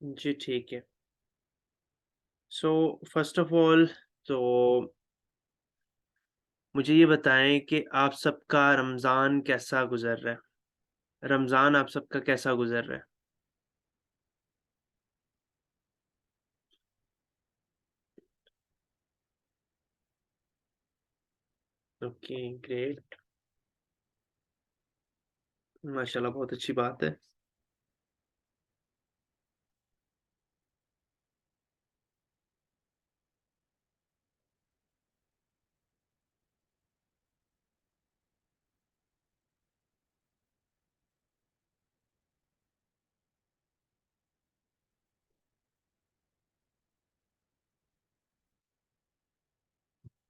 जी, ठीक है। So first of all तो मुझे ये बताएँ कि आप सबका रमज़ान कैसा गुज़र रहा है? रमज़ान आप सबका कैसा गुज़र रहा है? Okay, great. माशाल्लाह बहुत अच्छी बात है।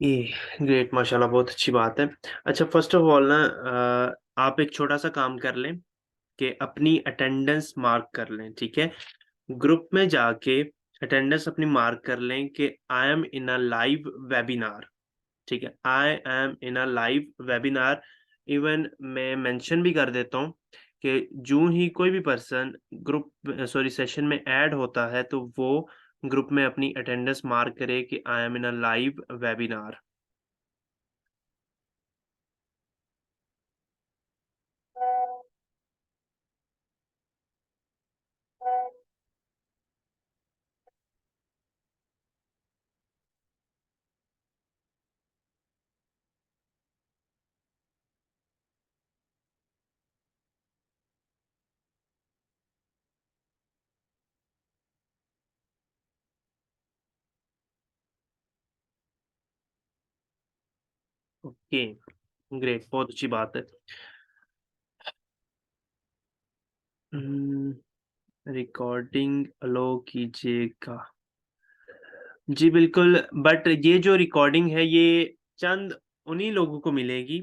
ये ग्रेट माशाल्लाह बहुत अच्छी बात है। अच्छा फर्स्ट ऑफ ऑल ना आप एक छोटा-सा काम कर लें कि अपनी अटेंडेंस मार्क कर लें, ठीक है? ग्रुप में जाके अटेंडेंस अपनी मार्क कर लें कि I am in a live webinar, ठीक है? I am in a live webinar. Even मैं मेंशन भी कर देता हूँ कि जूँ ही कोई भी पर्सन ग्रुप सॉरी सेशन में ऐड होता है तो वो ग्रुप में अपनी अटेंडेंस मार्क करे कि I am in a live webinar. Okay, great बहुत अच्छी बात है। रिकॉर्डिंग अलो कीजिएगा। जी, बिल्कुल, बट ये जो रिकॉर्डिंग है ये चंद उन्हीं लोगों को मिलेगी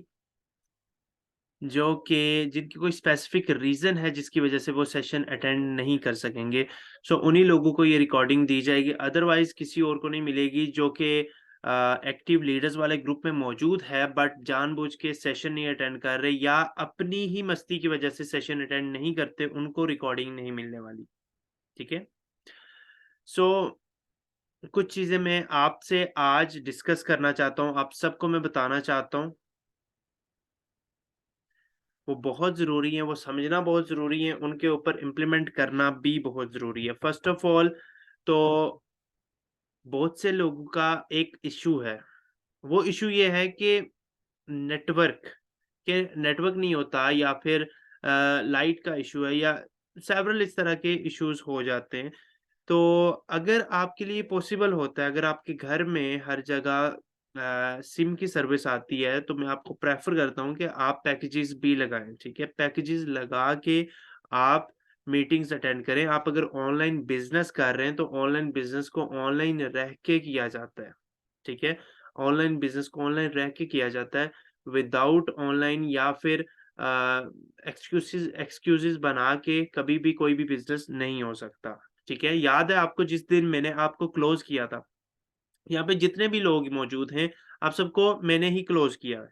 जो कि जिनकी कोई स्पेसिफिक रीज़न है जिसकी वज़ह से वो सेशन अटेंड नहीं कर सकेंगे। सो उन्हीं लोगों को ये रिकॉर्डिंग दी जाएगी, अदरवाइज़ किसी और को नहीं मिलेगी जो कि एक्टिव लीडर्स वाले ग्रुप में मौजूद है बट जानबूझ के सेशन नहीं अटेंड कर रहे या अपनी ही मस्ती की वज़ह से सेशन अटेंड नहीं करते, उनको रिकॉर्डिंग नहीं मिलने वाली। ठीक है? सो कुछ चीज़ें मैं आपसे आज डिस्कस करना चाहता हूँ, आप सबको मैं बताना चाहता हूँ, वो बहुत ज़रूरी है, वो समझना बहुत ज़रूरी है, उनके ऊपर इम्प्लीमेंट करना भी बहुत ज़रूरी है। फ़र्स्ट ऑफ़ ऑल तो बहुत से लोगों का एक इश्यू है, वो इश्यू ये है कि नेटवर्क नेटवर्क नहीं होता या फिर लाइट का इश्यू है या सेवरल इस तरह के इश्यूज़ हो जाते हैं। तो अगर आपके लिए पॉसिबल होता है, अगर आपके घर में हर जगह सिम की सर्विस आती है, तो मैं आपको प्रेफ़र करता हूँ कि आप पैकेजेज़ भी लगाएँ, ठीक है? पैकेजेज़ लगा के आप मीटिंग्स अटेंड करें। आप अगर ऑनलाइन बिज़नेस कर रहे हैं, तो ऑनलाइन बिज़नेस को ऑनलाइन रह के किया जाता है, ठीक है? ऑनलाइन बिज़नेस को ऑनलाइन रह के किया जाता है, विदाउट ऑनलाइन या फिर एक्सक्यूज़ेज़ बना के कभी भी कोई भी बिज़नेस नहीं हो सकता। ठीक है? याद है आपको जिस दिन मैंने आपको क्लोज़ किया था, यहाँ पे जितने भी लोग मौजूद हैं, आप सबको मैंने ही क्लोज़ किया है,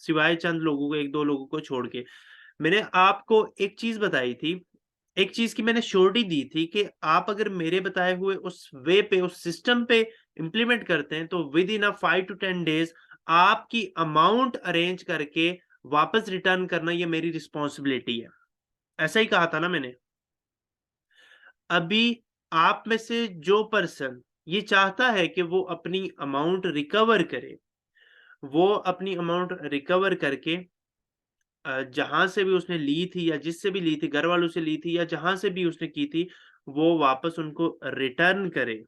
सिवाय चंद लोगों को 1-2 लोगों को छोड़ के। मैंने आपको एक चीज़ बताई थी, एक चीज़ की मैंने श्योरिटी दी थी कि आप अगर मेरे बताए हुए उस वे पे, उस सिस्टम पे इम्प्लीमेंट करते हैं, तो विद इन 5 टू 10 डेज़ आपकी अमाउंट अरेंज करके वापस रिटर्न करना ये मेरी रिस्पॉन्सिबिलिटी है। ऐसा ही कहा था ना मैंने? अभी आप में से जो पर्सन ये चाहता है कि वो अपनी अमाउंट रिकवर करे, वो अपनी अमाउंट रिकवर करके जहाँ से भी उसने ली थी या जिससे भी ली थी, घरवालों से ली थी या जहाँ से भी उसने की थी, वो वापस उनको रिटर्न करे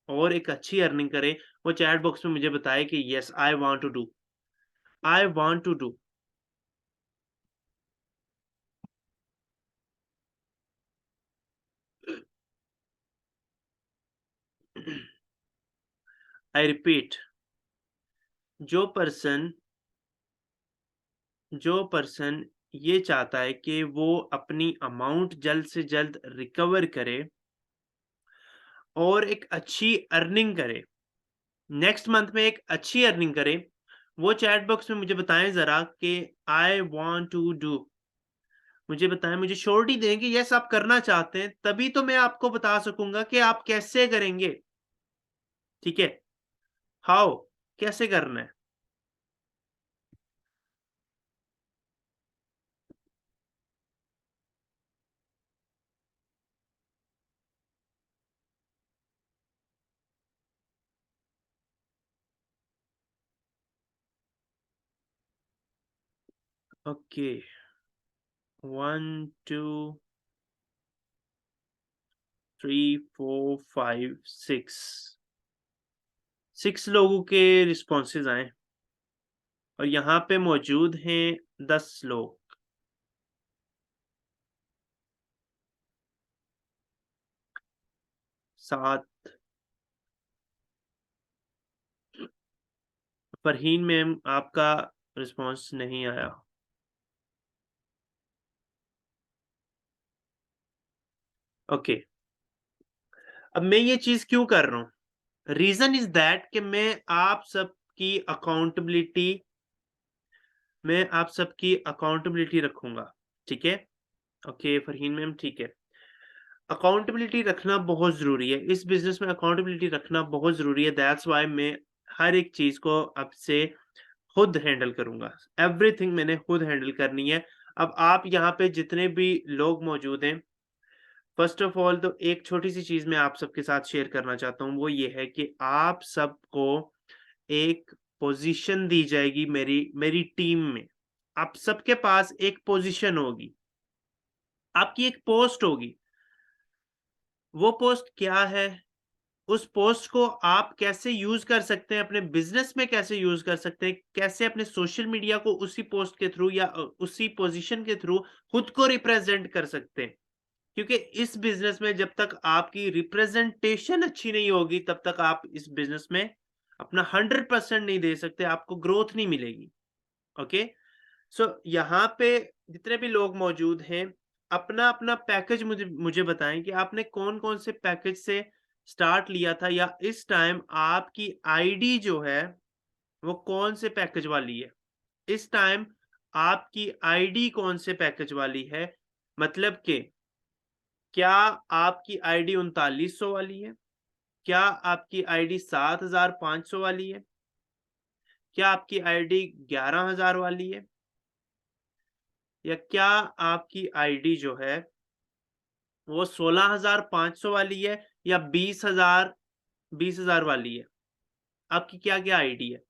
और एक अच्छी अर्निंग करे। वो चैट बॉक्स में मुझे बताए कि yes I want to do, I want to do. I repeat, जो पर्सन जो पर्सन ये चाहता है कि वो अपनी अमाउंट जल्द से जल्द रिकवर करे और एक अच्छी अर्निंग करे, नेक्स्ट मंथ में एक अच्छी अर्निंग करे, वो चैट बॉक्स में मुझे बताएँ ज़रा कि आई वांट टू डू, मुझे बताएँ, मुझे श्योरिटी दें कि यस आप करना चाहते हैं, तभी तो मैं आपको बता सकूँगा कि आप कैसे करेंगे, ठीक है? हाउ कैसे करना है? ओके, 1, 2, 3, 4, 5, 6 6 लोगों के रिस्पॉन्सेज़ आए और यहाँ पे मौजूद हैं 10 लोग। 7 फरहीन मैम आपका रिस्पॉन्स नहीं आया। ओके, अब मैं ये चीज़ क्यों कर रहा हूँ? रीज़न इज़ दैट कि मैं आप सबकी अकाउंटेबिलिटी रखूँगा, ठीक है? ओके, फरहीन मैम ठीक है। अकाउंटेबिलिटी रखना बहुत ज़रूरी है। इस बिज़नेस में अकाउंटेबिलिटी रखना बहुत ज़रूरी है। दैट्स व्हाई मैं हर एक चीज़ को अब से खुद हैंडल करूँगा। एवरीथिंग मैंने खुद हैंडल करनी है। अब आप यहाँ पे जितने भी लोग मौजूद हैं, फ़र्स्ट ऑफ ऑल तो एक छोटी-सी चीज़ मैं आप सबके साथ शेयर करना चाहता हूँ, वो ये है कि आप सबको एक पोज़ीशन दी जाएगी मेरी मेरी टीम में। आप सबके पास एक पोज़ीशन होगी, आपकी एक पोस्ट होगी। वो पोस्ट क्या है? उस पोस्ट को आप कैसे यूज़ कर सकते हैं, अपने बिज़नेस में कैसे यूज़ कर सकते हैं, कैसे अपने सोशल मीडिया को उसी पोस्ट के थ्रू या उसी पोज़ीशन के थ्रू खुद को रिप्रेज़ेंट कर सकते हैं। क्योंकि इस बिज़नेस में जब तक आपकी रिप्रेज़ेंटेशन अच्छी नहीं होगी, तब तक आप इस बिज़नेस में अपना 100% नहीं दे सकते, आपको ग्रोथ नहीं मिलेगी। ओके? सो यहाँ पे जितने भी लोग मौजूद हैं, अपना-अपना पैकेज मुझे मुझे बताएँ कि आपने कौन-कौन से पैकेज से स्टार्ट लिया था या इस टाइम आपकी आईडी जो है, वो कौन से पैकेज वाली है? इस टाइम आपकी आईडी कौन से पैकेज वाली है? मतलब कि क्या आपकी आईडी 3900 वाली है? क्या आपकी आईडी 7500 वाली है? क्या आपकी आईडी 11000 वाली है? या क्या आपकी आईडी जो है वो 16,500 वाली है या 20,000 वाली है? आपकी क्या-क्या आईडी है?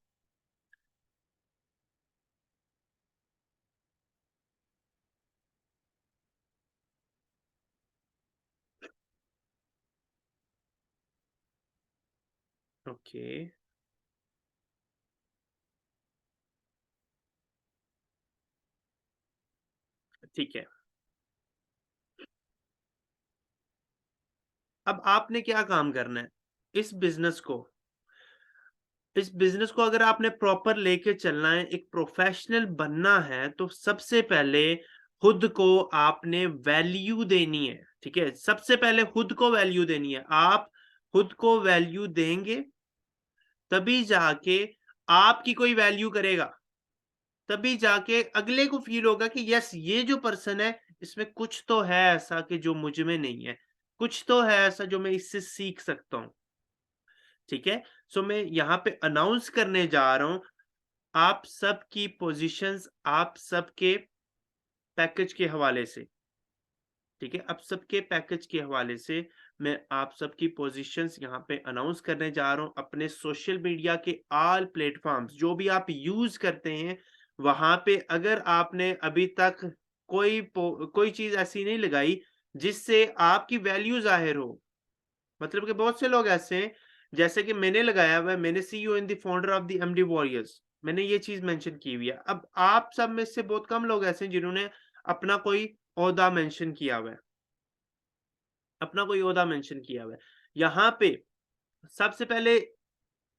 ओके, ठीक है। अब आपने क्या काम करना है? इस बिज़नेस को इस बिज़नेस को अगर आपने प्रॉपर लेके चलना है, एक प्रोफ़ेशनल बनना है, तो सबसे पहले खुद को आपने वैल्यू देनी है, ठीक है? सबसे पहले खुद को वैल्यू देनी है। आप खुद को वैल्यू देंगे, तभी जाके आपकी कोई वैल्यू करेगा। तभी जाके अगले को फ़ील होगा कि यस ये जो पर्सन है, इसमें कुछ तो है ऐसा कि जो मुझ में नहीं है। कुछ तो है ऐसा जो मैं इससे सीख सकता हूँ, ठीक है? सो मैं यहाँ पे अनाउंस करने जा रहा हूँ, आप सबकी पोज़ीशंस आप सबके पैकेज के हवाले से, ठीक है? अब सबके पैकेज के हवाले से मैं आप सबकी पोज़ीशंस यहाँ पे अनाउंस करने जा रहा हूँ। अपने सोशल मीडिया के ऑल प्लेटफ़ॉर्म्स जो भी आप यूज़ करते हैं, वहाँ पे अगर आपने अभी तक कोई चीज़ ऐसी नहीं लगाई, जिससे आपकी वैल्यू ज़ाहिर हो। मतलब कि बहुत से लोग ऐसे हैं, जैसे कि मैंने लगाया हुआ है, मैंने C U N the founder of the MD Warriors, मैंने ये चीज़ मेंशन की हुई है। अब आप सब में से बहुत कम लोग ऐसे हैं जिन्होंने अपना कोई ओहदा मेंशन किया हुआ है, अपना कोई ओहदा मेंशन किया हुआ है। यहाँ पे सबसे पहले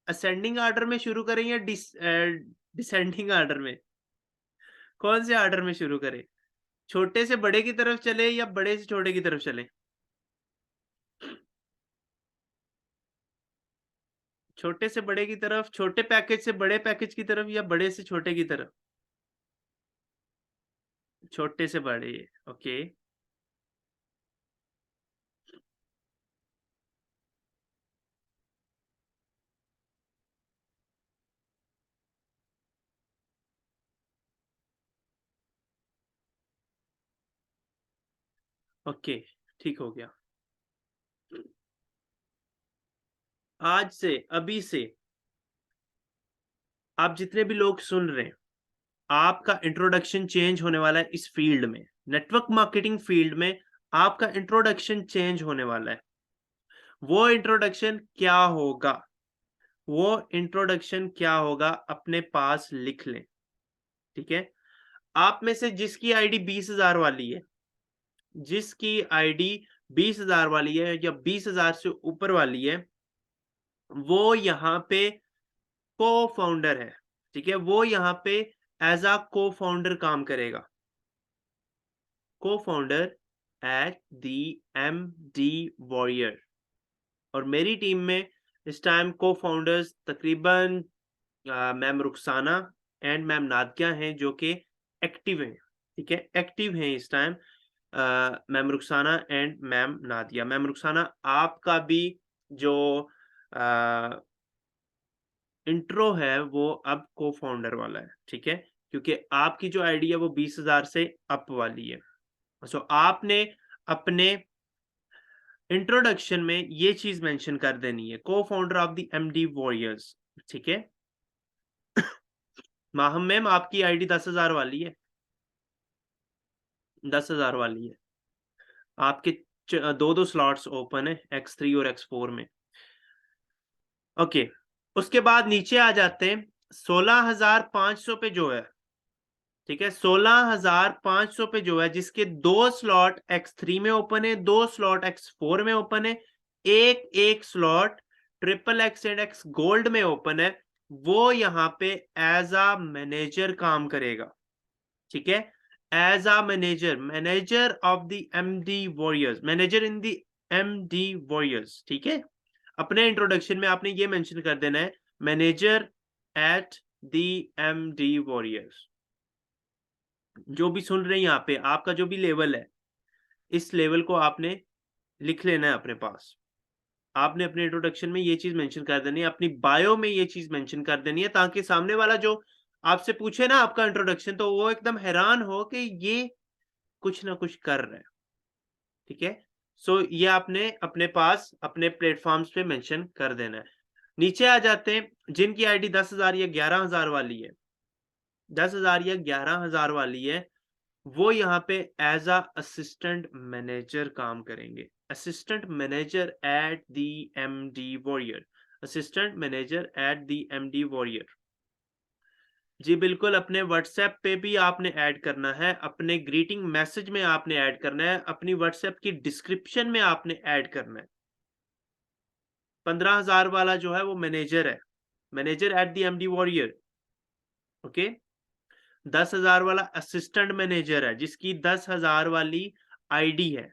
असेंडिंग ऑर्डर में शुरू करें या डिसेंडिंग ऑर्डर में? कौन से ऑर्डर में शुरू करें? छोटे से बड़े की तरफ चलें या बड़े से छोटे की तरफ चलें? छोटे से बड़े की तरफ, छोटे पैकेज से बड़े पैकेज की तरफ या बड़े से छोटे की तरफ? छोटे से बड़े, ओके, ओके, ठीक हो गया। आज से, अभी से आप जितने भी लोग सुन रहे हैं, आपका इंट्रोडक्शन चेंज होने वाला है इस फील्ड में। नेटवर्क मार्केटिंग फील्ड में आपका इंट्रोडक्शन चेंज होने वाला है। वो इंट्रोडक्शन क्या होगा? वो इंट्रोडक्शन क्या होगा अपने पास लिख लें, ठीक है? आप में से जिसकी आईडी 20,000 वाली है, जिसकी आईडी 20,000 वाली है या 20,000 से ऊपर वाली है, वो यहाँ पे को-फाउंडर है, ठीक है? वो यहाँ पे एज़ अ को-फाउंडर काम करेगा। Co-founder at the MD Warrior. और मेरी टीम में इस टाइम को-फाउंडर्स तकरीबन ma'am Rukhsana and ma'am Nadia हैं जो कि एक्टिव हैं, ठीक है? एक्टिव हैं इस time ma'am Rukhsana and ma'am Nadia. Ma'am Rukhsana आपका भी जो अ, इंट्रो है वो अब को-फाउंडर वाला है, ठीक है? क्योंकि आपकी जो आईडी है वो 20,000 से अप वाली है। सो आपने अपने इंट्रोडक्शन में ये चीज़ मेंशन कर देनी है, co-founder of the MD Warriors, ठीक है? माहम मैम आपकी आईडी 10,000 वाली है, 10,000 वाली है। आपके 2-2 स्लॉट्स ओपन है X3 और X4 में। ओके, उसके बाद नीचे आ जाते हैं 16,500 पे जो है, ठीक है? 16,500 पे जो है जिसके 2 स्लॉट X3 में ओपन है, 2 स्लॉट X4 में ओपन है, 1-1 slot triple X and X gold में ओपन है, वो यहाँ पे एज़ अ मैनेजर काम करेगा, ठीक है? As a manager, manager of the MD warriors, manager in the MD Warriors, ठीक है? अपने इंट्रोडक्शन में आपने ये मेंशन कर देना है, manager at the MD warriors. जो भी सुन रहे हैं यहाँ पे, आपका जो भी लेवल है, इस लेवल को आपने लिख लेना है अपने पास। आपने अपने इंट्रोडक्शन में ये चीज़ मेंशन कर देनी है, अपनी बायो में ये चीज़ मेंशन कर देनी है ताकि सामने वाला जो आपसे पूछे ना आपका इंट्रोडक्शन तो वो एकदम हैरान हो कि ये कुछ ना कुछ कर रहा है, ठीक है? सो ये आपने अपने पास अपने प्लेटफ़ॉर्म्स पे मेंशन कर देना है। नीचे आ जाते हैं, जिनकी आईडी 10,000 या 11,000 वाली है, 10,000 या 11,000 वाली है, वो यहाँ पे एज़ अ असिस्टेंट मैनेजर काम करेंगे। Assistant manager at the MD Warrior, assistant manager at the MD Warrior. जी बिल्कुल, अपने व्हाट्सएप पे भी आपने ऐड करना है, अपने ग्रीटिंग मैसेज में आपने ऐड करना है, अपनी व्हाट्सएप की डिस्क्रिप्शन में आपने ऐड करना है। 15,000 वाला जो है वो मैनेजर है, manager at the MD warrior, okay? 10,000 वाला असिस्टेंट मैनेजर है, जिसकी 10,000 वाली आईडी है।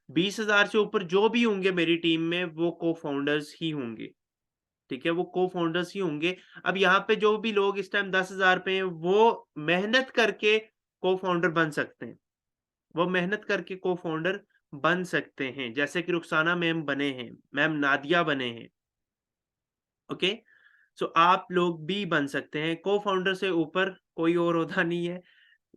20,000 से ऊपर जो भी होंगे मेरी टीम में वो को-फाउंडर्स ही होंगे, ठीक है? वो को-फाउंडर्स ही होंगे। अब यहाँ पे जो भी लोग इस टाइम 10,000 पे हैं वो मेहनत करके को-फाउंडर बन सकते हैं। वो मेहनत करके को-फाउंडर बन सकते हैं, जैसे कि रुखसाना मैम बने हैं, मैम नादिया बने हैं, ओके? सो आप लोग भी बन सकते हैं, को-फाउंडर से ऊपर कोई और ओहदा नहीं है,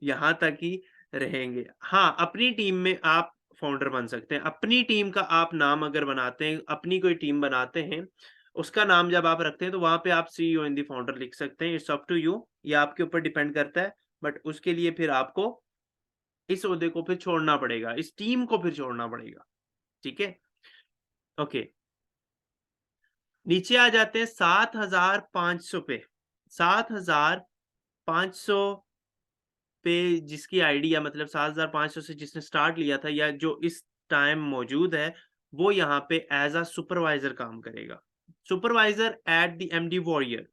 यहाँ तक ही रहेंगे। हाँ, अपनी टीम में आप फाउंडर बन सकते हैं। अपनी टीम का आप नाम अगर बनाते हैं, अपनी कोई टीम बनाते हैं, उसका नाम जब आप रखते हैं तो वहाँ पे आप सीईओ इन द फाउंडर लिख सकते हैं। इट्स अप टू यू, ये आपके ऊपर डिपेंड करता है, बट उसके लिए फिर आपको इस ओहदे को फिर छोड़ना पड़ेगा, इस टीम को फिर छोड़ना पड़ेगा, ठीक है? ओके, नीचे आ जाते हैं 7,500 पे। 7,500 पे जिसकी आईडी या मतलब 7,500 से जिसने स्टार्ट लिया था या जो इस टाइम मौजूद है, वो यहाँ पे एज़ अ सुपरवाइज़र काम करेगा। Supervisor eight the MD warrior,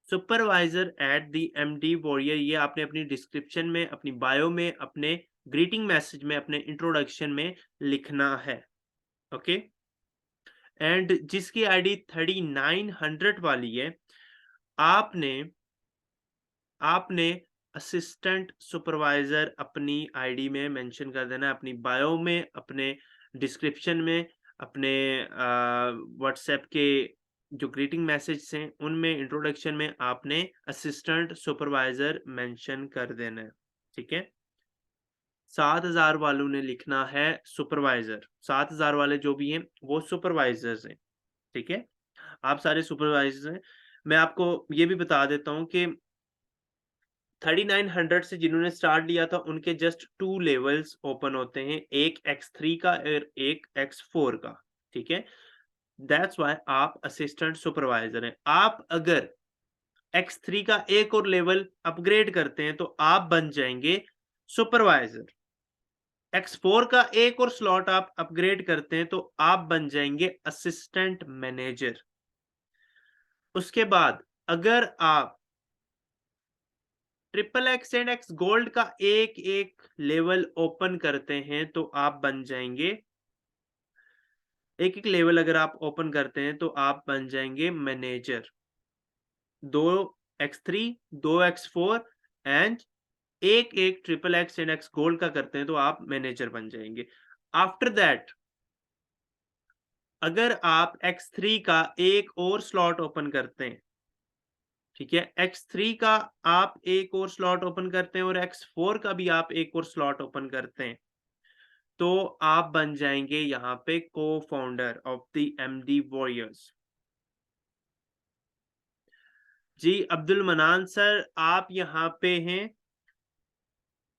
supervisor eight the MD warrior ये आपने अपनी डिस्क्रिप्शन में, अपनी बायो में, अपने ग्रीटिंग मैसेज में, अपने इंट्रोडक्शन में लिखना है, ओके? एंड जिसकी आईडी 3900 वाली है, आपने आपने असिस्टेंट सुपरवाइजर अपनी आईडी में मेंशन कर देना है, अपनी बायो में, अपने डिस्क्रिप्शन में, अपने व्हाट्सएप के जो ग्रीटिंग मैसेज हैं उनमें, इंट्रोडक्शन में आपने असिस्टेंट सुपरवाइजर मेंशन कर देना है। ठीक है। 7000 वालों ने लिखना है सुपरवाइजर। 7000 वाले जो भी हैं वो सुपरवाइजर्स हैं। ठीक है। आप सारे सुपरवाइजर्स हैं। मैं आपको ये भी बता देता हूँ कि 3900 से जिन्होंने स्टार्ट लिया था उनके जस्ट 2 लेवल्स ओपन होते हैं, एक X3 का और एक X4 का। ठीक है। दैट्स व्हाई आप असिस्टेंट सुपरवाइजर हैं। आप अगर X3 का एक और लेवल अपग्रेड करते हैं तो आप बन जाएंगे सुपरवाइजर। X4 का एक और स्लॉट आप अपग्रेड करते हैं तो आप बन जाएंगे असिस्टेंट मैनेजर। उसके बाद अगर आप triple x and x gold का एक एक लेवल ओपन करते हैं तो आप बन जाएंगे, एक एक लेवल अगर आप ओपन करते हैं तो आप बन जाएंगे मैनेजर। 2x3, 2x4 एंड एक एक triple x and x gold का करते हैं तो आप मैनेजर बन जाएंगे। आफ्टर दैट अगर आप X3 का एक और स्लॉट ओपन करते हैं, ठीक है, X3 का आप एक और स्लॉट ओपन करते हैं और X4 का भी आप एक और स्लॉट ओपन करते हैं तो आप बन जाएंगे यहाँ पे को founder of the MD Warriors. जी अब्दुल मनान सर, आप यहाँ पे हैं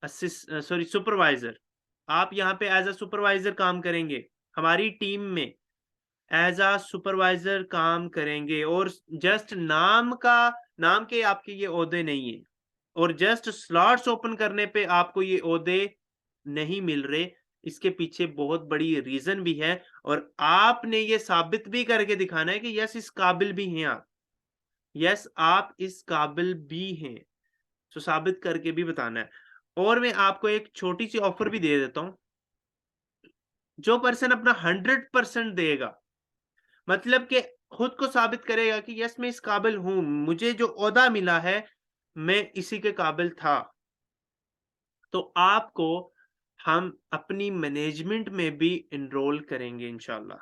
सुपरवाइजर। आप यहाँ पे एज अ सुपरवाइजर काम करेंगे, हमारी टीम में एज अ सुपरवाइजर काम करेंगे। और जस्ट नाम के आपके ये ओहदे नहीं है, और जस्ट स्लॉट्स ओपन करने पे आपको ये ओहदे नहीं मिल रहे। इसके पीछे बहुत बड़ी रीजन भी है और आपने ये साबित भी करके दिखाना है कि यस इस काबिल भी हैं आप, यस आप इस काबिल भी हैं। तो साबित करके भी बताना है। और मैं आपको एक छोटी सी ऑफर भी दे देता हूं, जो पर्सन अपना 100% देगा, मतलब कि खुद को साबित करेगा कि यस मैं इस काबिल हूं, मुझे जो ओहदा मिला है मैं इसी के काबिल था, तो आपको हम अपनी मैनेजमेंट में भी इनरोल करेंगे इंशाल्लाह।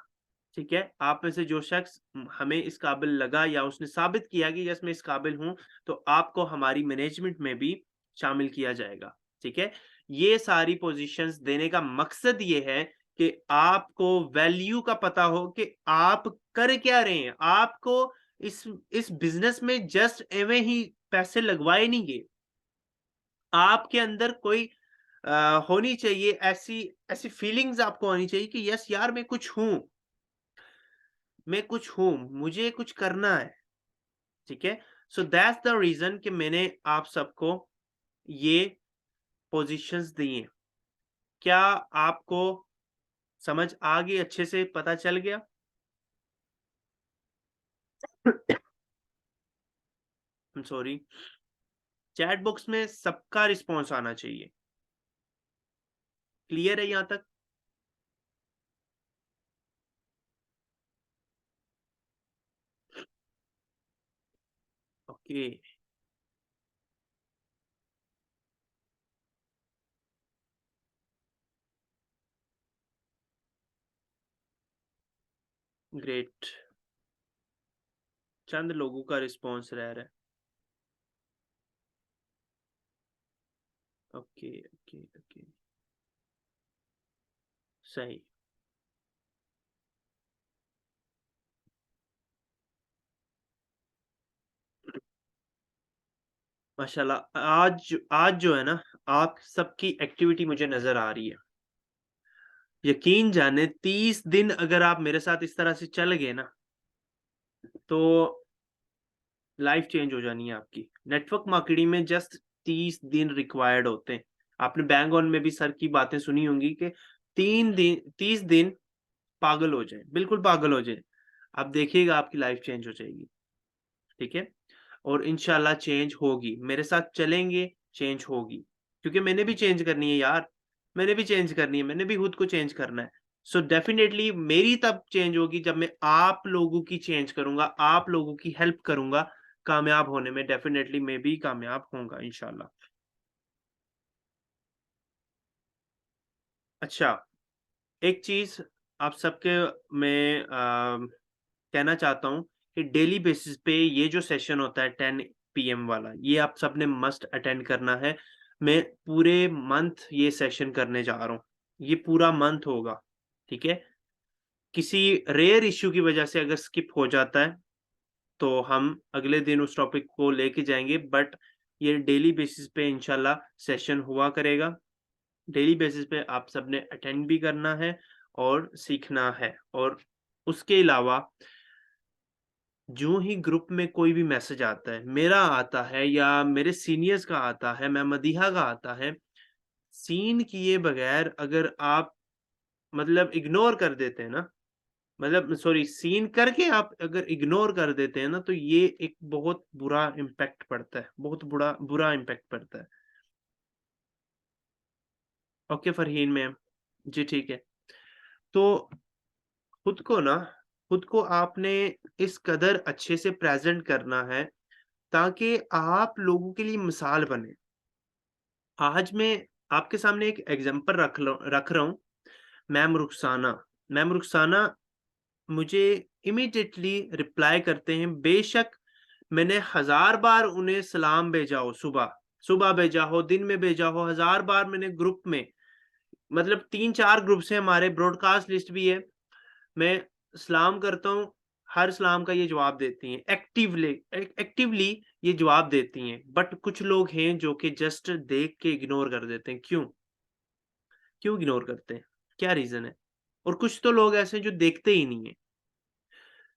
ठीक है। आप में से जो शख्स हमें इस काबिल लगा या उसने साबित किया कि यस मैं इस काबिल हूं, तो आपको हमारी मैनेजमेंट में भी शामिल किया जाएगा। ठीक है। ये सारी पोजीशंस देने का मकसद ये है कि आपको वैल्यू का पता हो कि आप कर क्या रहे हैं। आपको इस बिजनेस में जस्ट एवे ही पैसे लगवाए नहीं गए। आपके अंदर कोई होनी चाहिए, ऐसी ऐसी फीलिंग्स आपको होनी चाहिए कि यस यार मैं कुछ हूं, मैं कुछ हूं, मुझे कुछ करना है। ठीक है। सो दैट्स द रीजन कि मैंने आप सबको ये पोजीशंस दी हैं। क्या आपको समझ आ गई, अच्छे से पता चल गया? सॉरी। चैट बॉक्स में सबका रिस्पॉन्स आना चाहिए। क्लियर है यहाँ तक? ओके। ग्रेट। चंद लोगों का रिस्पॉन्स रह रहा है। Okay okay okay. सही। माशाल्लाह, आज आज जो है ना, आप सबकी एक्टिविटी मुझे नजर आ रही है। यकीन जाने 30 दिन अगर आप मेरे साथ इस तरह से चल गए ना, तो लाइफ चेंज हो जानी है आपकी। नेटवर्क मार्केटिंग में जस्ट 30 दिन रिक्वायर्ड होते हैं। आपने बैंग ऑन में भी सर की बातें सुनी होंगी कि 30 दिन पागल हो जाए, बिल्कुल पागल हो जाए, आप देखिएगा आपकी लाइफ चेंज हो जाएगी। ठीक है। और इंशाल्लाह चेंज होगी, मेरे साथ चलेंगे, चेंज होगी। क्योंकि मैंने भी चेंज करनी है यार, मैंने भी चेंज करनी है, मैंने भी खुद को चेंज करना है। सो डेफिनेटली मेरी तब चेंज होगी जब मैं आप लोगों की चेंज करूंगा, आप लोगों की हेल्प करूंगा। कामयाब होने में डेफिनेटली मैं भी कामयाब होऊंगा इंशाल्लाह। अच्छा, एक चीज़ आप सबके मैं कहना चाहता हूँ कि डेली बेसिस पे ये जो सेशन होता है 10 पीएम वाला, ये आप सबने मस्ट अटेंड करना है। मैं पूरे मंथ ये सेशन करने जा रहा हूँ। ये पूरा मंथ होगा, ठीक है? किसी रेयर इश्यू की वजह से अगर स्किप हो जाता है, तो हम अगले दिन उस टॉपिक को लेके जाएँगे, बट ये डेली बेसिस पे इंशाल्लाह सेशन हुआ करेगा। डेली बेसिस पे आप सबने अटेंड भी करना है और सीखना है। और उसके अलावा जो ही ग्रुप में कोई भी मैसेज आता है, मेरा आता है या मेरे सीनियर्स का आता है, मैं मदीहा का आता है, सीन किए बगैर अगर आप मतलब इग्नोर कर देते हैं ना, मतलब सॉरी सीन करके आप अगर इग्नोर कर देते हैं ना, तो ये एक बहुत बुरा इम्पैक्ट पड़ता है, बहुत बुरा बुरा इम्पैक्ट पड़ता है। ओके फरहीन मैम, जी ठीक है। तो खुद को ना खुद को आपने इस कदर अच्छे से प्रेज़ेंट करना है, ताकि आप लोगों के लिए मिसाल बने। आज मैं आपके सामने एक एग्ज़ाम्पल रख रहा हूँ, मैम रुखसाना। मैम रुखसाना मुझे इमीडिएटली रिप्लाई करते हैं, बेशक मैंने हज़ार बार उन्हें सलाम भेजा हो सुबह, सुबह भेजा हो, दिन में भेजा हो, हज़ार बार मैंने ग्रुप में मतलब 3-4 ग्रुप्स हैं हमारे, ब्रॉडकास्ट लिस्ट भी है। मैं सलाम करता हूँ, हर सलाम का ये जवाब देती हैं, एक्टिवली ये जवाब देती हैं। बट कुछ लोग हैं जो कि जस्ट देख के इग्नोर कर देते हैं, क्यों? क्यों इग्नोर करते हैं? क्या रीज़न है? और कुछ तो लोग ऐसे हैं जो देखते ही नहीं हैं।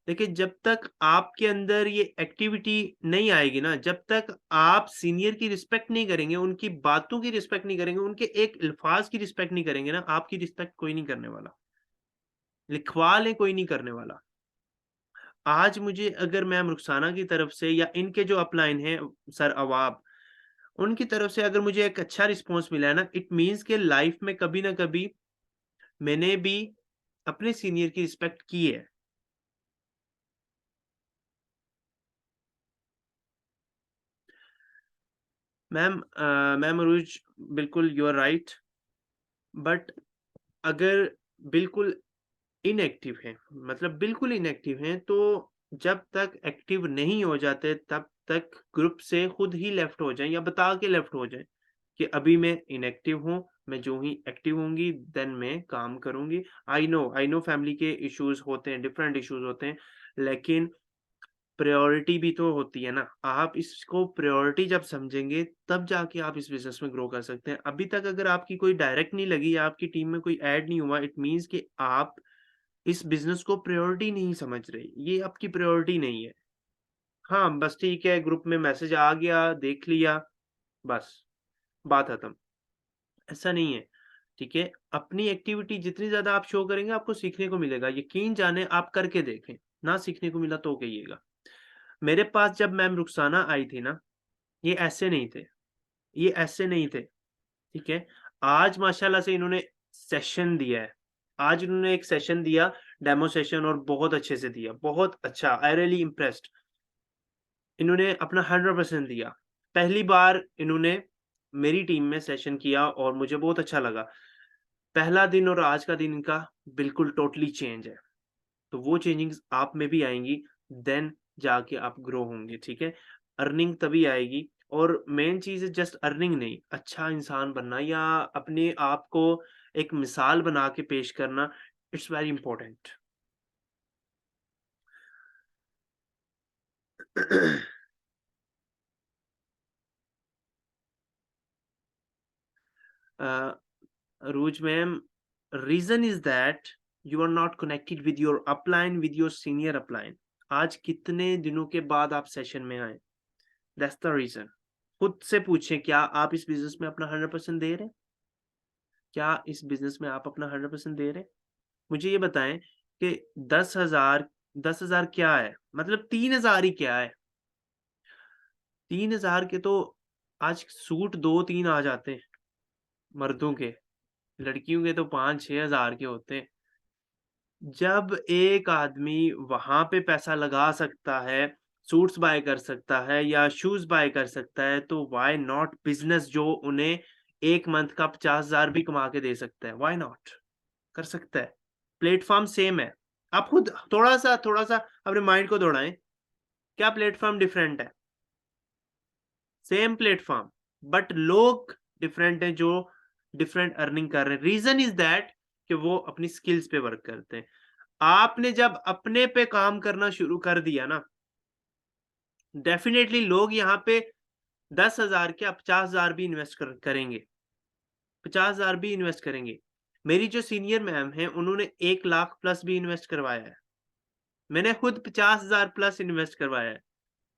देखिए, जब तक आपके अंदर ये एक्टिविटी नहीं आएगी ना, जब तक आप सीनियर की रिस्पेक्ट नहीं करेंगे, उनकी बातों की रिस्पेक्ट नहीं करेंगे, उनके एक अल्फाज़ की रिस्पेक्ट नहीं करेंगे ना, आपकी रिस्पेक्ट कोई नहीं करने वाला। लिखवा लें, कोई नहीं करने वाला। आज मुझे अगर मैम रुखसाना की तरफ से या इनके जो अपलाइन हैं सर अवाब, उनकी तरफ से अगर मुझे एक अच्छा रिस्पॉन्स मिला है ना, इट मीन्स कि लाइफ़ में कभी न कभी मैंने भी अपने सीनियर की रिस्पेक्ट की है। मैम अरूज, बिल्कुल यू आर राइट, बट अगर बिल्कुल इनएक्टिव हैं, मतलब बिल्कुल इनएक्टिव हैं, तो जब तक एक्टिव नहीं हो जाते तब तक ग्रुप से खुद ही लेफ्ट हो जाएँ या बता के लेफ्ट हो जाएँ कि अभी मैं इनएक्टिव हूँ, मैं जो ही एक्टिव होंगी देन मैं काम करूँगी। आई नो फैमिली के इश्यूज़ होते हैं, डिफरेंट इश्यूज़ होते हैं, लेकिन प्रायोरिटी भी तो होती है ना। आप इसको प्रायोरिटी जब समझेंगे तब जाके आप इस बिज़नेस में ग्रो कर सकते हैं। अभी तक अगर आपकी कोई डायरेक्ट नहीं लगी या आपकी टीम में कोई ऐड नहीं हुआ, इट मीन्स कि आप इस बिज़नेस को प्रायोरिटी नहीं समझ रहे, ये आपकी प्रायोरिटी नहीं है। हाँ, बस ठीक है, ग्रुप में मैसेज आ गया, देख लिया, बस बात खत्म। ऐसा नहीं है, ठीक है? अपनी एक्टिविटी जितनी ज़्यादा आप शो करेंगे, आपको सीखने को मिलेगा। यकीन जाने आप करके देखें, ना सीखने को मिला तो कहिएगा। मेरे पास जब मैम रुखसाना आई थी ना, ये ऐसे नहीं थे, ये ऐसे नहीं थे, ठीक है? आज माशाल्लाह से इन्होंने सेशन दिया है। आज इन्होंने एक सेशन दिया, डेमो सेशन, और बहुत अच्छे से दिया, बहुत अच्छा, आई रियली इम्प्रेस्ड। इन्होंने अपना 100% दिया। पहली बार इन्होंने मेरी टीम में सेशन किया और मुझे बहुत अच्छा लगा। पहला दिन और आज का दिन इनका बिल्कुल टोटली चेंज है। तो वो चेंजिंग्स आप में भी आएँगी, देन जाके आप ग्रो होंगे, ठीक है? अर्निंग तभी आएगी, और मेन चीज़ है जस्ट अर्निंग नहीं, अच्छा इंसान बनना या अपने आप को एक मिसाल बना के पेश करना, it's very important. Uh, Aruj ma'am, reason is that you are not connected with your upline, with your senior upline. आज कितने दिनों के बाद आप सेशन में आए? That's the reason. खुद से पूछें, क्या आप इस बिज़नेस में अपना 100% दे रहे हैं? क्या इस बिज़नेस में आप अपना 100% दे रहे हैं? मुझे ये बताएँ कि 10,000 क्या है? मतलब 3,000 ही क्या है? 3,000 के तो आज सूट 2-3 आ जाते हैं, मर्दों के। लड़कियों के तो 5-6 हज़ार के होते हैं। जब एक आदमी वहाँ पे पैसा लगा सकता है, सूट्स बाय कर सकता है या शूज़ बाय कर सकता है, तो व्हाई नॉट बिज़नेस जो उन्हें 1 मंथ का 50,000 भी कमा के दे सकता है, व्हाई नॉट? कर सकता है। प्लेटफ़ॉर्म सेम है। आप खुद थोड़ा-सा अपने माइंड को दौड़ाएँ, क्या प्लेटफ़ॉर्म डिफरेंट है? सेम प्लेटफ़ॉर्म, बट लोग डिफरेंट हैं जो डिफरेंट अर्निंग कर रहे हैं। रीज़न इज़ दैट कि वो अपनी स्किल्स पे वर्क करते हैं। आपने जब अपने पे काम करना शुरू कर दिया ना, डेफ़िनेटली लोग यहाँ पे 10,000 क्या 50,000 भी इन्वेस्ट करेंगे। 50,000 भी इन्वेस्ट करेंगे। मेरी जो सीनियर मैम हैं, उन्होंने 1 लाख प्लस भी इन्वेस्ट करवाया है। मैंने खुद 50,000 प्लस इन्वेस्ट करवाया है,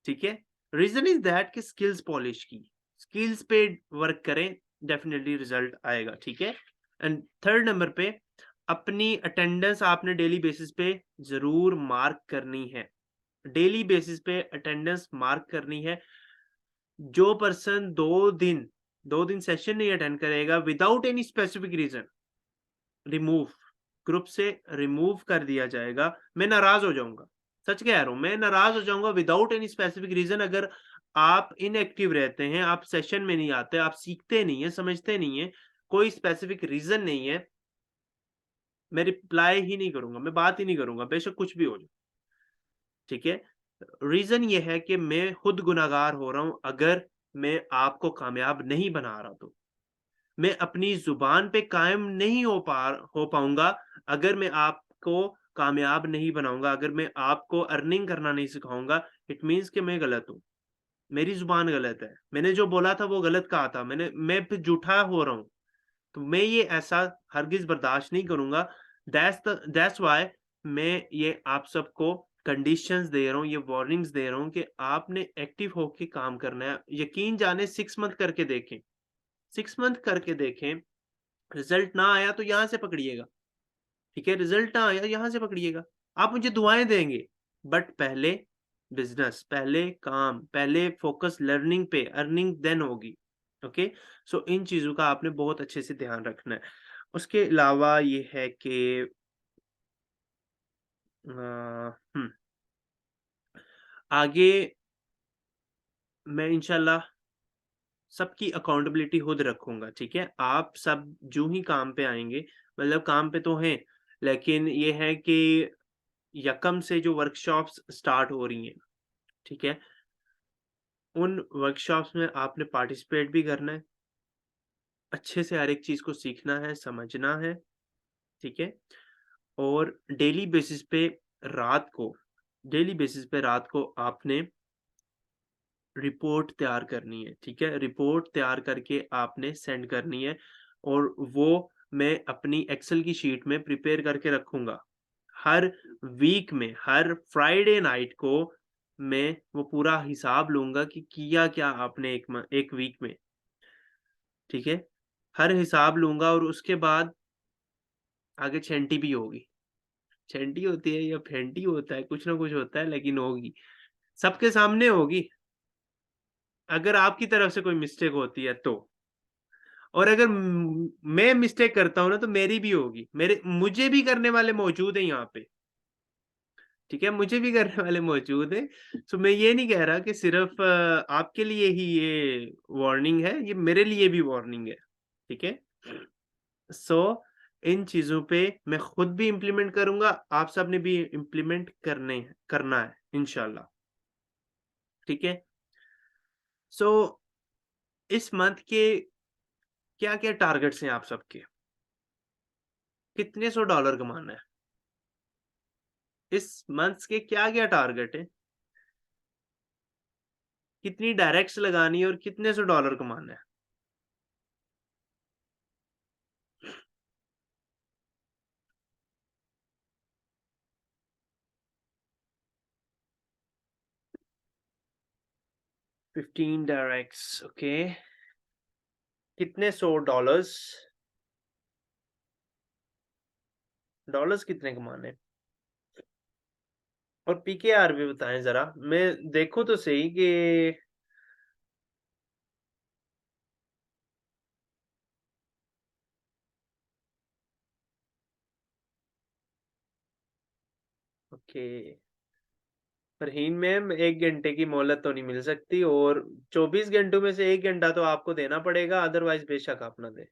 ठीक है? रीज़न इज़ दैट कि स्किल्स पॉलिश की। स्किल्स पे वर्क करें, डेफ़िनिटली रिज़ल्ट आएगा, ठीक है? एंड थर्ड नंबर पे अपनी अटेंडेंस आपने डेली बेसिस पे ज़रूर मार्क करनी है। डेली बेसिस पे अटेंडेंस मार्क करनी है। जो पर्सन 2 दिन सेशन नहीं अटेंड करेगा without any specific reason, remove, group से रिमूव कर दिया जाएगा। मैं नाराज़ हो जाऊँगा। सच कह रहा हूँ, मैं नाराज़ हो जाऊँगा विदाउट एनी स्पेसिफिक रीज़न अगर आप इनएक्टिव रहते हैं, आप सेशन में नहीं आते, आप सीखते नहीं हैं, समझते नहीं हैं, कोई स्पेसिफिक रीज़न नहीं है, मैं रिप्लाई ही नहीं करूँगा, मैं बात ही नहीं करूँगा, बेशक कुछ भी हो जाए, ठीक है? रीज़न ये है कि मैं खुद गुनहगार हो रहा हूँ अगर मैं आपको कामयाब नहीं बना रहा तो। मैं अपनी ज़ुबान पे कायम नहीं हो पाऊँगा अगर मैं आपको कामयाब नहीं बनाऊँगा, अगर मैं आपको अर्निंग करना नहीं सिखाऊँगा, इट मीन्स कि मैं गलत हूँ। मेरी ज़ुबान गलत है। मैंने जो बोला था वो गलत कहा था। मैं फिर झूठा हो रहा हूँ। तो मैं ये ऐसा हरगिज़ बर्दाश्त नहीं करूँगा। दैट्स व्हाई मैं ये आप सबको कंडीशंस दे रहा हूँ, ये वार्निंग्स दे रहा हूँ कि आपने एक्टिव होके काम करना है। यकीन जाने 6 मंथ करके देखें। 6 मंथ करके देखें, रिज़ल्ट ना आया तो यहाँ से पकड़िएगा, ठीक है? रिज़ल्ट ना आया यहाँ से पकड़िएगा। आप मुझे दुआएँ देंगे, बट पहले बिज़नेस, पहले काम, पहले फ़ोकस लर्निंग पे, अर्निंग देन होगी, ओके? सो इन चीज़ों का आपने बहुत अच्छे से ध्यान रखना है। उसके अलावा ये है कि अ, हुँ, आगे मैं इंशाल्लाह सबकी अकाउंटेबिलिटी खुद रखूँगा, ठीक है? आप सब जो ही काम पे आएँगे, मतलब काम पे तो हैं, लेकिन ये है कि यकम से जो वर्कशॉप्स स्टार्ट हो रही हैं, ठीक है? उन वर्कशॉप्स में आपने पार्टिसिपेट भी करना है, अच्छे से हर एक चीज़ को सीखना है, समझना है, ठीक है? और डेली बेसिस पे रात को आपने रिपोर्ट तैयार करनी है, ठीक है? रिपोर्ट तैयार करके आपने सेंड करनी है और वो मैं अपनी एक्सेल की शीट में प्रिपेयर करके रखूँगा। हर वीक में, हर फ्राइडे नाइट को मैं वो पूरा हिसाब लूँगा कि किया क्या आपने 1 वीक में, ठीक है? हर हिसाब लूँगा और उसके बाद आगे छेंटी भी होगी। छेंटी होती है या फेंटी होता है, कुछ ना कुछ होता है लेकिन होगी। सबके सामने होगी, अगर आपकी तरफ से कोई मिस्टेक होती है तो। और अगर मैं मिस्टेक करता हूँ ना तो मेरी भी होगी। मेरे मुझे भी करने वाले मौजूद हैं यहाँ पे, ठीक है? मुझे भी करने वाले मौजूद हैं। सो मैं ये नहीं कह रहा कि सिर्फ़ आपके लिए ही ये वार्निंग है, ये मेरे लिए भी वार्निंग है, ठीक है? सो इन चीज़ों पे मैं खुद भी इम्प्लीमेंट करूँगा, आप सब ने भी इम्प्लीमेंट करना है इंशाल्लाह, ठीक है? सो इस मंथ के क्या-क्या टारगेट्स हैं आप सबके? कितने सौ डॉलर कमाना है? इस मंथ्स के क्या-क्या टारगेट हैं? कितनी डायरेक्ट्स लगानी है और कितने सौ डॉलर कमाना है? $15 डायरेक्ट्स ओके। कितने सौ डॉलर्स? डॉलर्स कितने कमाने हैं? और पीकेआर भी बताएँ ज़रा। मैं देखूँ तो सही कि ओके, फरहीन मैम 1 घंटे की मोहलत तो नहीं मिल सकती और 24 घंटों में से 1 घंटा तो आपको देना पड़ेगा, अदरवाइज़ बेशक आप ना दें।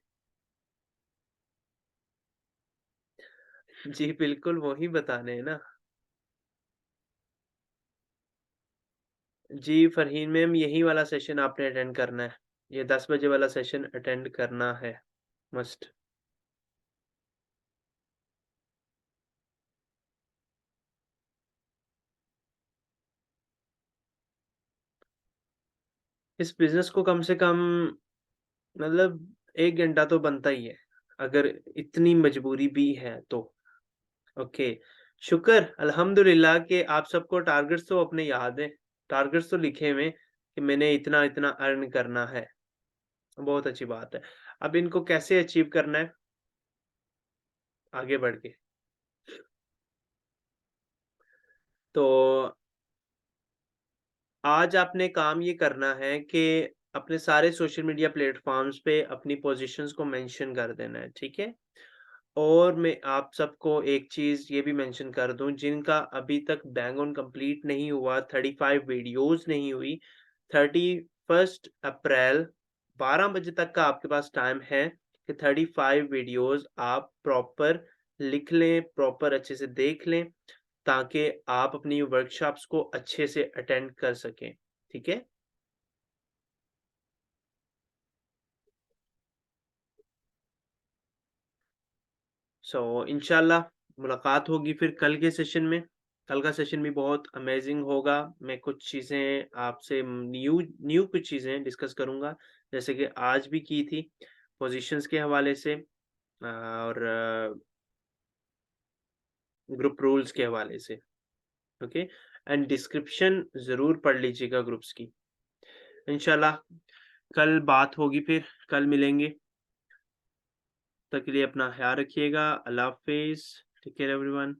जी, बिल्कुल वो ही बताने हैं ना। जी, फरहीन मैम यही वाला सेशन आपने अटेंड करना है। ये 10 बजे वाला सेशन अटेंड करना है, मस्ट। इस बिज़नेस को कम से कम मतलब 1 घंटा तो बनता ही है, अगर इतनी मजबूरी भी है तो। ओके, शुक्र अल्हम्दुलिल्लाह कि आप सबको टारगेट्स तो अपने याद हैं। टारगेट्स तो लिखे हुए हैं कि मैंने इतना-इतना अर्न करना है, बहुत अच्छी बात है। अब इनको कैसे अचीव करना है? आगे बढ़ के। तो आज आपने काम ये करना है कि अपने सारे सोशल मीडिया प्लेटफ़ॉर्म्स पे अपनी पोज़ीशंस को मेंशन कर देना है, ठीक है? और मैं आप सबको एक चीज़ ये भी मेंशन कर दूँ, जिनका अभी तक बैंग ऑन कंप्लीट नहीं हुआ, 35 वीडियोज़ नहीं हुई, 31st अप्रैल 12 बजे तक का आपके पास टाइम है कि 35 वीडियोज़ आप प्रॉपर लिख लें, प्रॉपर अच्छे से देख लें, ताकि आप अपनी वर्कशॉप्स को अच्छे से अटेंड कर सकें, ठीक है? सो इंशाल्लाह मुलाकात होगी फिर कल के सेशन में। कल का सेशन भी बहुत अमेज़िंग होगा। मैं कुछ चीज़ें आपसे न्यू न्यू कुछ चीज़ें डिस्कस करूँगा, जैसे कि आज भी की थी, पोज़ीशंस के हवाले से और ग्रुप रूल्स के हवाले से, ओके? एंड डिस्क्रिप्शन ज़रूर पढ़ लीजिएगा ग्रुप्स की। इंशाल्लाह कल बात होगी फिर, कल मिलेंगे। तब तक के लिए अपना ख़्याल रखिएगा। अल्लाह हाफ़िज़। Take care everyone.